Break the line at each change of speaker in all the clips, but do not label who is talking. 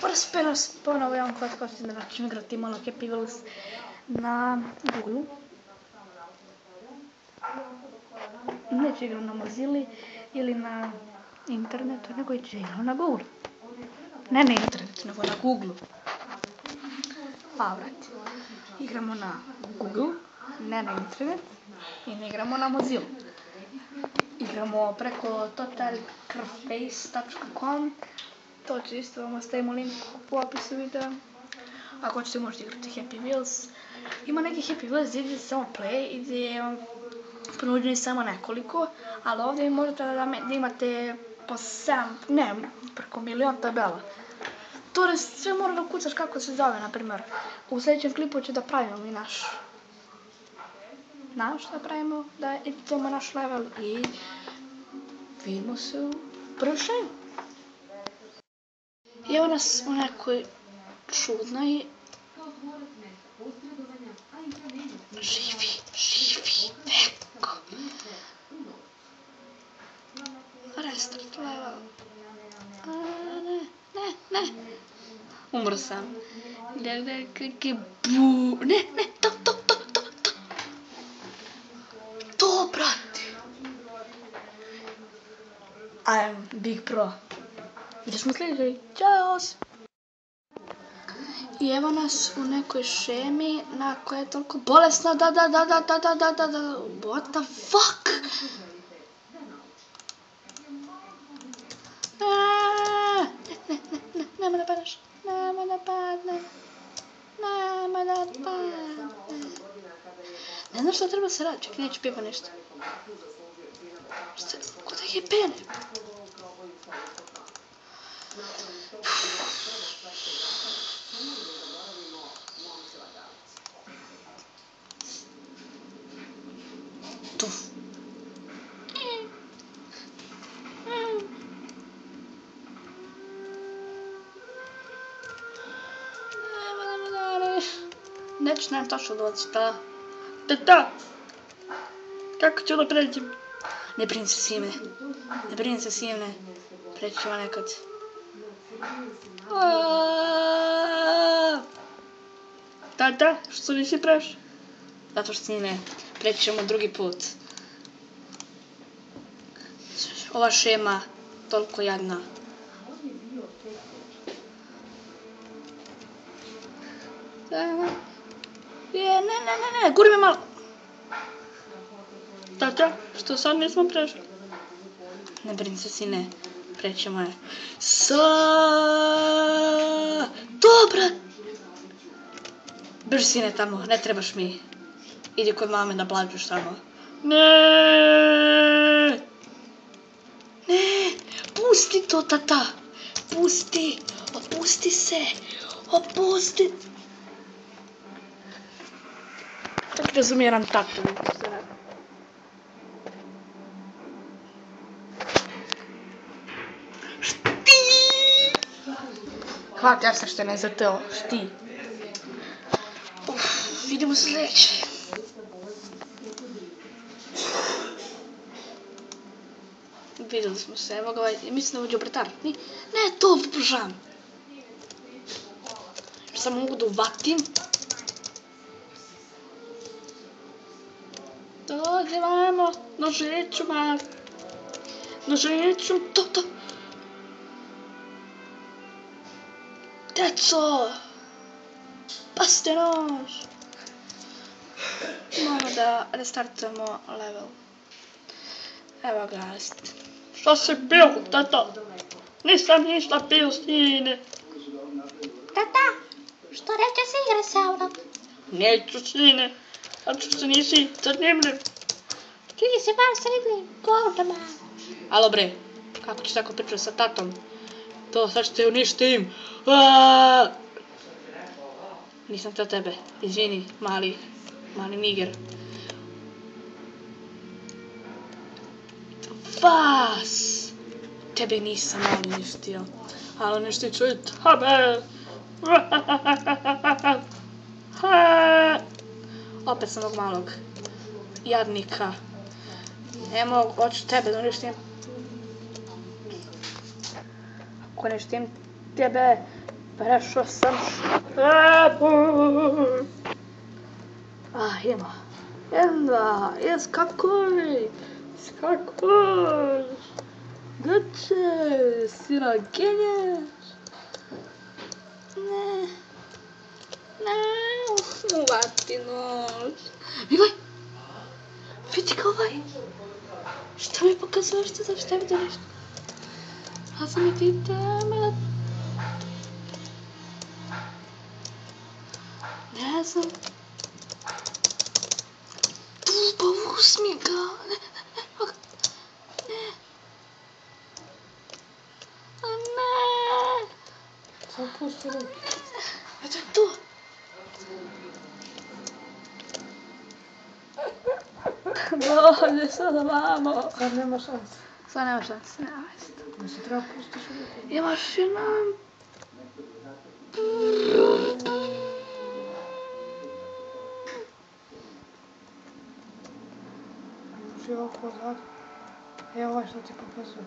Uras ponovo imam kratkosti da ću igrati malo Happy Wheels na Google. Neću igrati na Mozilla ili na internetu, nego ću igrati na Google. Ne na internetu, nego na Google. Pa, vrati. Igramo na Google, ne na internet i ne igramo na Mozilla. Igramo preko totalcraftbase.com. To ću isto vam ostavimo link u opisu videa. Ako ćete možete igrati Happy Wheels. Ima neki Happy Wheels gdje je samo play i gdje je vam ponuđeni samo nekoliko, ali ovdje možete da imate po 7, ne, preko milion tabela. To sve mora da kucaš kako se zove, na primjer. U sljedećem klipu ću da pravimo mi da pravimo, da editujemo naš level i vidimo se u prvršenju. I evo nas u nekoj čudnoj živi neko. Restart level. Ne. Umro sam. Ne, to, brate. I am big pro. Vidimo smo sljedeći. Ćao! I evo nas u nekoj šemi na koja je toliko bolesna. Da. What the fuck? Nema da padneš. Ne znam što treba se raditi, čekaj, neću pipa nešto. Ko da je pene? Tuf. Neću nam tačno doći, da. Tata! Kako ću da pređem? Ne brini se sime. Preći ćemo nekad. Tata, što nisi preš? Zato što sime. Preći ćemo drugi put. Ova šema, toliko jadna. Ne, guri me malo. Tata, što sad nismo prešli? Ne brini se, sine, prećemo je. Dobra! Brži, sine, tamo, ne trebaš mi. Idi kod mame da plaćuš tamo. Ne, pusti to, tata. Opusti se. Tako razumiram tatu. Hvati, ja sam što ne zateo. Šti. Vidimo se sljedeće. Vidjeli smo se, evo ga, mislim da uđe obratar. Ne, to pružam. Samo mogu da uvatim. Dođe, vamo, nožeću, to. Deco! Pasti nož! Moramo da restartujemo level. Evo ga, što si bio, tata? Nisam ništa bio, sine. Tata, što reče se igra sa mnom? Neću, sine, zato što se nisi zanimljiv. Ti si bar zanimljiv, govno malo. Alo bre, kako ću tako pričati sa tatom? To sad ću te uništim. Nisam teo tebe, izvini, mali niger. Vas! Tebe nisam mali uništio. Ali uništit ću i tebe. Opet sam ovog malog jadnika. Ne mogu, hoću tebe da uništim. Ako uništim tebe, Prešao sam šlepu. Idemo. 1, 2, skakuj. Skakuj. Gdje si raginješ? Ne. Uvati nož. Migoj. Vidi ga ovaj. Šta mi pokazuješ ti za šta vidio nešto? A sam mi ti teme. Ne znam. Pa uzmi ga. Ne. Ne.
Sam pusti ruke.
Eto tu. Dođe sada, mamo.
Sad nema šanse.
Sad nema šanse, nema mjesta.
Da se treba pustiš ruke.
Imaš jedan...
Uči ovako odlad. Evo ovaj što ti pokazujem.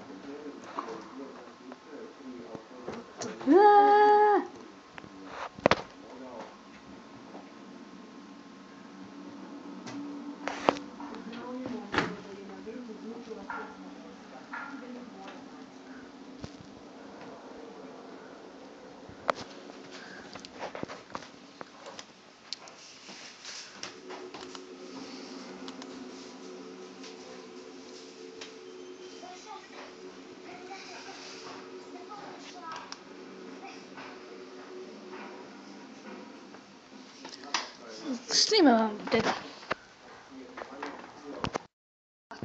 Snima vam, deda.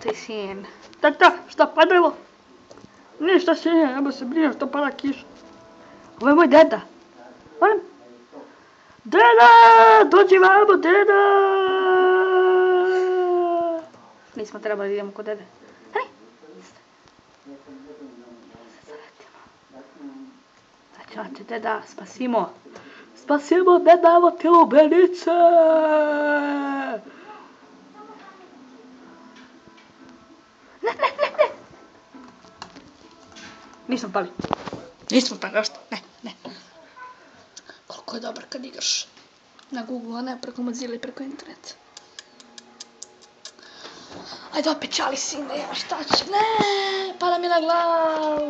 Ti sin. Tata, šta padalo? Ništa sine, nebo se brinem što pada kiša. Ovo je moj deda. Volim. Deda, dođi vamo, deda. Nismo trebali da idemo kod dede. Hej. Sad ćemo te deda, spasimo. Spasimo deda, evo ti lubenice. Ne. Nismo pali. Nismo pali, još ne. Koliko je dobar kad igraš na Google, a ne preko Mozilla i preko interneta. Ajde opet čali sine, ja šta će? Ne, pada mi na glavu.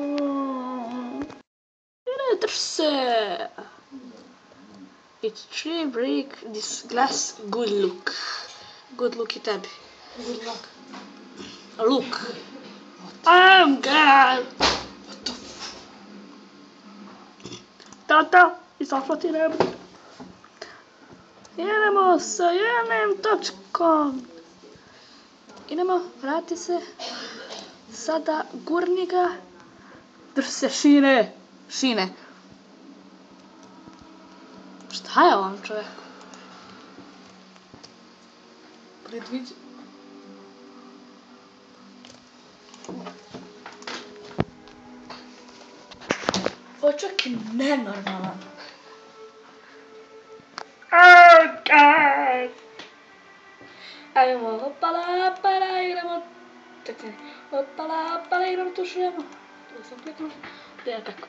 Ne, drž se. It's 3 break this glass, good look. Good look i tebi.
Good luck.
Look. I'm God.
What the f...
Tata, izaflati nebo. Idemo sa jednim točkom. Idemo, vrati se. Sada gurni ga. Drži se šine. Šine. Šta je ovom čovjeku?
Predviđa...
Ovo čovjek je nenormalan. Oh God! Ajmo, opala, para, igramo... Čekaj, opala, para, igramo tu šujemo. Tu sam kliknuo. Idemo tako.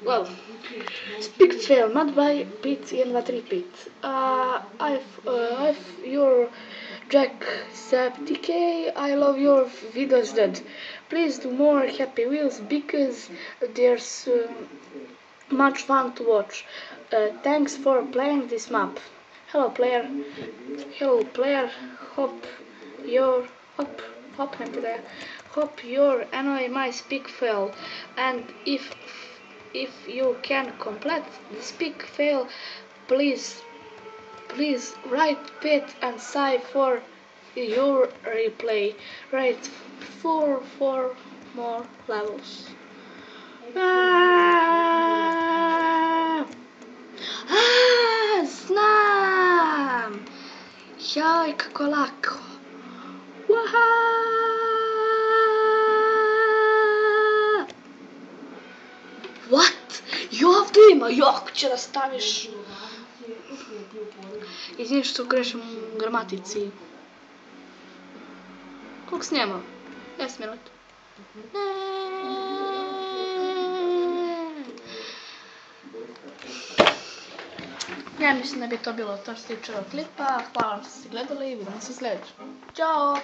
Well, speak fail, mad by Pete 1, 2, 3 Pete. I've your Jacksepticeye, I love your videos dead. Please do more Happy Wheels because there's much fun to watch. Thanks for playing this map. Hello player. Hope you're enjoy my speak fail, and if you can complete the speak fail, please write Pit and Sai for your replay. Write 4 more levels. Znam! Jaj, kako lako! What? I ovdje ima, jako će da staviš. Izvini što grešim u gramatici. Koliko snijemo? 10 minuta. Ja mislim da bi to bilo to što se tiče ovog klipa. Hvala vam što ste gledali i vidimo se u sljedećem. Ćao!